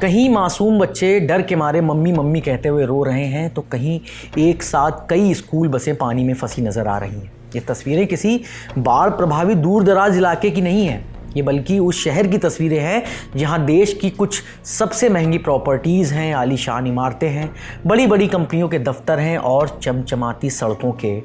कहीं मासूम बच्चे डर के मारे मम्मी मम्मी कहते हुए रो रहे हैं, तो कहीं एक साथ कई स्कूल बसें पानी में फंसी नजर आ रही हैं। ये तस्वीरें किसी बाढ़ प्रभावित दूर दराज इलाके की नहीं है, ये बल्कि उस शहर की तस्वीरें हैं जहां देश की कुछ सबसे महंगी प्रॉपर्टीज़ हैं, आलीशान इमारतें हैं, बड़ी बड़ी कंपनियों के दफ्तर हैं और चमचमाती सड़कों के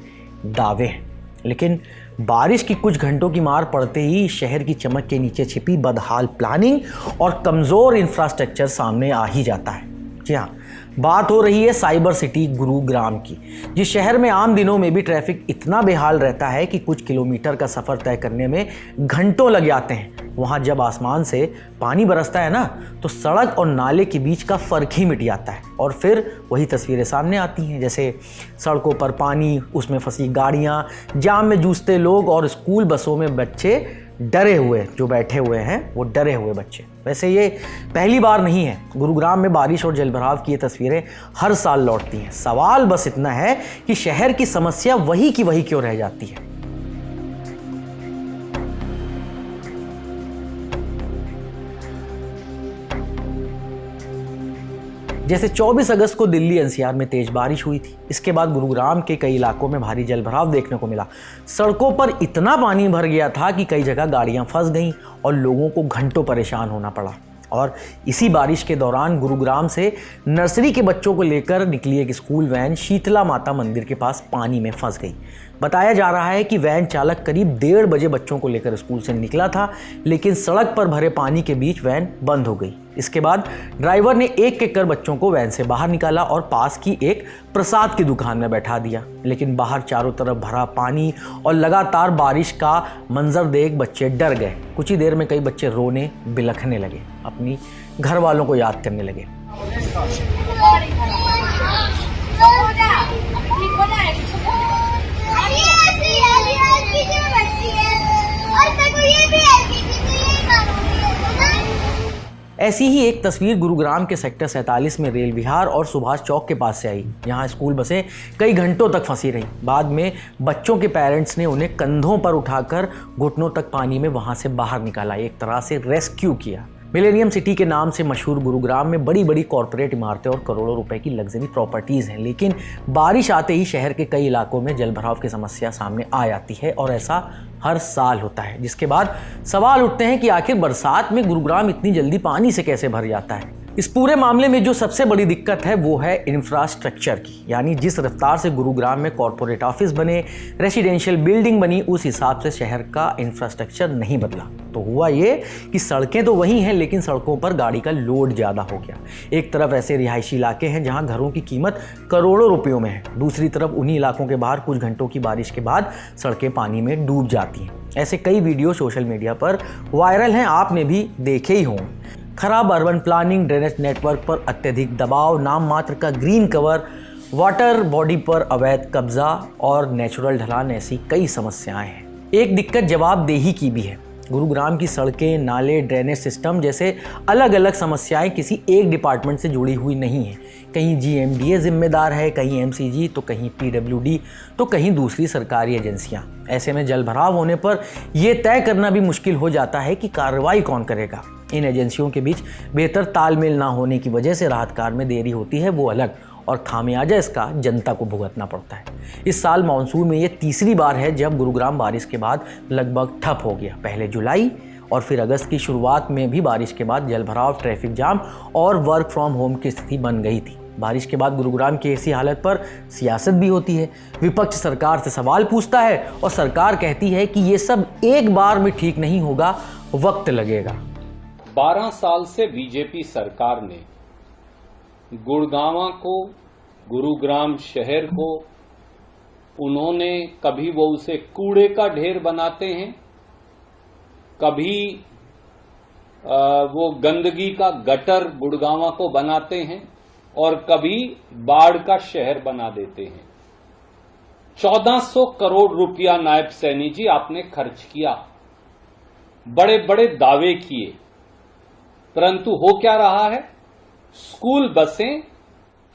दावे हैं। लेकिन बारिश की कुछ घंटों की मार पड़ते ही शहर की चमक के नीचे छिपी बदहाल प्लानिंग और कमज़ोर इंफ्रास्ट्रक्चर सामने आ ही जाता है। जी हाँ, बात हो रही है साइबर सिटी गुरुग्राम की, जिस शहर में आम दिनों में भी ट्रैफिक इतना बेहाल रहता है कि कुछ किलोमीटर का सफ़र तय करने में घंटों लग जाते हैं। वहाँ जब आसमान से पानी बरसता है ना, तो सड़क और नाले के बीच का फ़र्क ही मिट जाता है और फिर वही तस्वीरें सामने आती हैं, जैसे सड़कों पर पानी, उसमें फंसी गाड़ियाँ, जाम में जूझते लोग और स्कूल बसों में बच्चे डरे हुए जो बैठे हुए हैं, वो डरे हुए बच्चे। वैसे ये पहली बार नहीं है, गुरुग्राम में बारिश और जलभराव की ये तस्वीरें हर साल लौटती हैं। सवाल बस इतना है कि शहर की समस्या वही की वही क्यों रह जाती है। जैसे 24 अगस्त को दिल्ली एनसीआर में तेज बारिश हुई थी, इसके बाद गुरुग्राम के कई इलाकों में भारी जलभराव देखने को मिला। सड़कों पर इतना पानी भर गया था कि कई जगह गाड़ियां फंस गईं और लोगों को घंटों परेशान होना पड़ा। और इसी बारिश के दौरान गुरुग्राम से नर्सरी के बच्चों को लेकर निकली एक स्कूल वैन शीतला माता मंदिर के पास पानी में फंस गई। बताया जा रहा है कि वैन चालक करीब 1:30 बजे बच्चों को लेकर स्कूल से निकला था, लेकिन सड़क पर भरे पानी के बीच वैन बंद हो गई। इसके बाद ड्राइवर ने एक एक कर बच्चों को वैन से बाहर निकाला और पास की एक प्रसाद की दुकान में बैठा दिया। लेकिन बाहर चारों तरफ भरा पानी और लगातार बारिश का मंजर देख बच्चे डर गए। कुछ ही देर में कई बच्चे रोने बिलखने लगे, अपनी घर वालों को याद करने लगे। ऐसी ही एक तस्वीर गुरुग्राम के सेक्टर 47 में रेल विहार और सुभाष चौक के पास से आई। यहाँ स्कूल बसें कई घंटों तक फंसी रहीं। बाद में बच्चों के पेरेंट्स ने उन्हें कंधों पर उठाकर घुटनों तक पानी में वहाँ से बाहर निकाला, एक तरह से रेस्क्यू किया। मिलेनियम सिटी के नाम से मशहूर गुरुग्राम में बड़ी बड़ी कॉरपोरेट इमारतें और करोड़ों रुपए की लग्जरी प्रॉपर्टीज़ हैं, लेकिन बारिश आते ही शहर के कई इलाकों में जलभराव की समस्या सामने आ जाती है और ऐसा हर साल होता है। जिसके बाद सवाल उठते हैं कि आखिर बरसात में गुरुग्राम इतनी जल्दी पानी से कैसे भर जाता है। इस पूरे मामले में जो सबसे बड़ी दिक्कत है वो है इंफ्रास्ट्रक्चर की, यानी जिस रफ्तार से गुरुग्राम में कॉरपोरेट ऑफिस बने, रेसिडेंशियल बिल्डिंग बनी, उस हिसाब से शहर का इंफ्रास्ट्रक्चर नहीं बदला। तो हुआ ये कि सड़कें तो वही हैं, लेकिन सड़कों पर गाड़ी का लोड ज़्यादा हो गया। एक तरफ ऐसे रिहायशी इलाके हैं जहां घरों की कीमत करोड़ों रुपयों में है, दूसरी तरफ उन्हीं इलाकों के बाहर कुछ घंटों की बारिश के बाद सड़कें पानी में डूब जाती हैं। ऐसे कई वीडियो सोशल मीडिया पर वायरल हैं, आपने भी देखे ही होंगे। खराब अर्बन प्लानिंग, ड्रेनेज नेटवर्क पर अत्यधिक दबाव, नाम मात्र का ग्रीन कवर, वाटर बॉडी पर अवैध कब्जा और नेचुरल ढलान, ऐसी कई समस्याएं हैं। एक दिक्कत जवाबदेही की भी है। गुरुग्राम की सड़कें, नाले, ड्रेनेज सिस्टम जैसे अलग अलग समस्याएं किसी एक डिपार्टमेंट से जुड़ी हुई नहीं हैं। कहीं जीएमडीए जिम्मेदार है, कहीं एमसीजी, तो कहीं पीडब्ल्यूडी, तो कहीं दूसरी सरकारी एजेंसियां। ऐसे में जलभराव होने पर यह तय करना भी मुश्किल हो जाता है कि कार्रवाई कौन करेगा। इन एजेंसियों के बीच बेहतर तालमेल ना होने की वजह से राहत कार्य में देरी होती है, वो अलग, और खामियाजा इसका जनता को भुगतना पड़ता है। इस साल मानसून में ये तीसरी बार है जब गुरुग्राम बारिश के बाद लगभग ठप हो गया। पहले जुलाई और फिर अगस्त की शुरुआत में भी बारिश के बाद जलभराव, ट्रैफिक जाम और वर्क फ्रॉम होम की स्थिति बन गई थी। बारिश के बाद गुरुग्राम की ऐसी हालत पर सियासत भी होती है। विपक्ष सरकार से सवाल पूछता है और सरकार कहती है कि ये सब एक बार में ठीक नहीं होगा, वक्त लगेगा। 12 साल से बीजेपी सरकार ने गुड़गांव को, गुरुग्राम शहर को, उन्होंने कभी वो उसे कूड़े का ढेर बनाते हैं, कभी वो गंदगी का गटर गुड़गांव को बनाते हैं और कभी बाढ़ का शहर बना देते हैं। 1400 करोड़ रुपया नायब सैनी जी आपने खर्च किया, बड़े बड़े दावे किए, परंतु हो क्या रहा है? स्कूल बसें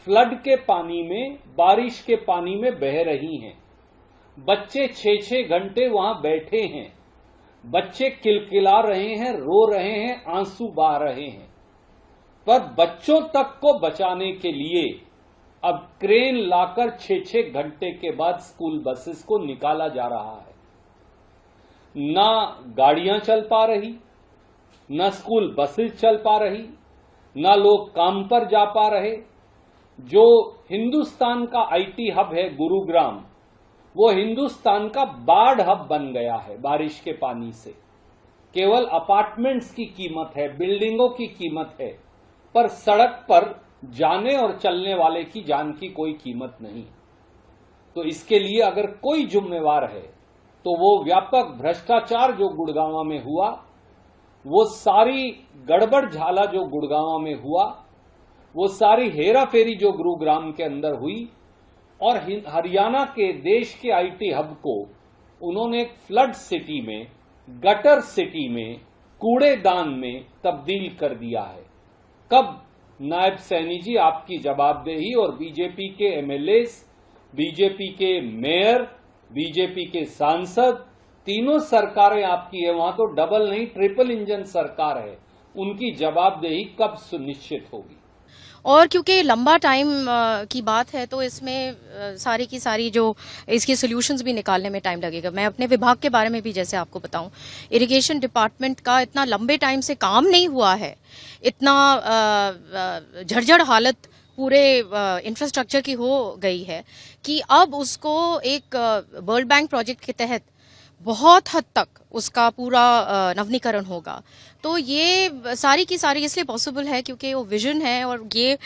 फ्लड के पानी में, बारिश के पानी में बह रही हैं। बच्चे 6-6 घंटे वहां बैठे हैं, बच्चे किलकिला रहे हैं, रो रहे हैं, आंसू बहा रहे हैं। पर बच्चों तक को बचाने के लिए अब क्रेन लाकर 6-6 घंटे के बाद स्कूल बसेस को निकाला जा रहा है। ना गाड़ियां चल पा रही, ना स्कूल बसेस चल पा रही, ना लोग काम पर जा पा रहे। जो हिंदुस्तान का आईटी हब है गुरुग्राम, वो हिंदुस्तान का बाढ़ हब बन गया है बारिश के पानी से। केवल अपार्टमेंट्स की कीमत है, बिल्डिंगों की कीमत है, पर सड़क पर जाने और चलने वाले की जान की कोई कीमत नहीं। तो इसके लिए अगर कोई जिम्मेवार है तो वो व्यापक भ्रष्टाचार जो गुड़गांव में हुआ, वो सारी गड़बड़ झाला जो गुड़गांव में हुआ, वो सारी हेरा फेरी जो गुरुग्राम के अंदर हुई, और हरियाणा के देश के आईटी हब को उन्होंने एक फ्लड सिटी में, गटर सिटी में, कूड़ेदान में तब्दील कर दिया है। कब नायब सैनी जी आपकी जवाबदेही और बीजेपी के एमएलएस, बीजेपी के मेयर, बीजेपी के सांसद, तीनों सरकारें आपकी है, वहां तो डबल नहीं ट्रिपल इंजन सरकार है, उनकी जवाबदेही कब सुनिश्चित होगी? और क्योंकि लंबा टाइम की बात है तो इसमें सारी की सारी जो इसके सॉल्यूशंस भी निकालने में टाइम लगेगा। मैं अपने विभाग के बारे में भी जैसे आपको बताऊं, इरिगेशन डिपार्टमेंट का इतना लंबे टाइम से काम नहीं हुआ है, इतना झरझर हालत पूरे इंफ्रास्ट्रक्चर की हो गई है कि अब उसको एक वर्ल्ड बैंक प्रोजेक्ट के तहत बहुत हद तक उसका पूरा नवीनीकरण होगा। तो ये सारी की सारी इसलिए पॉसिबल है क्योंकि वो विजन है और ये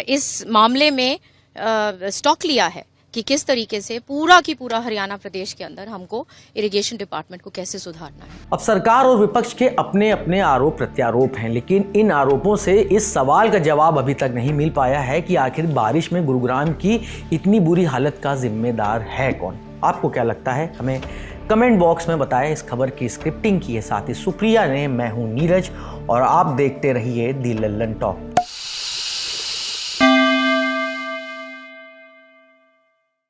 इस मामले में स्टॉक लिया है कि किस तरीके से पूरा की पूरा हरियाणा प्रदेश के अंदर हमको इरिगेशन डिपार्टमेंट को कैसे सुधारना है। अब सरकार और विपक्ष के अपने अपने आरोप प्रत्यारोप हैं, लेकिन इन आरोपों से इस सवाल का जवाब अभी तक नहीं मिल पाया है कि आखिर बारिश में गुरुग्राम की इतनी बुरी हालत का जिम्मेदार है कौन। आपको क्या लगता है, हमें कमेंट बॉक्स में बताएं। इस खबर की स्क्रिप्टिंग की है साथी सुप्रिया ने, मैं हूं नीरज और आप देखते रहिए दी लल्लन टॉक।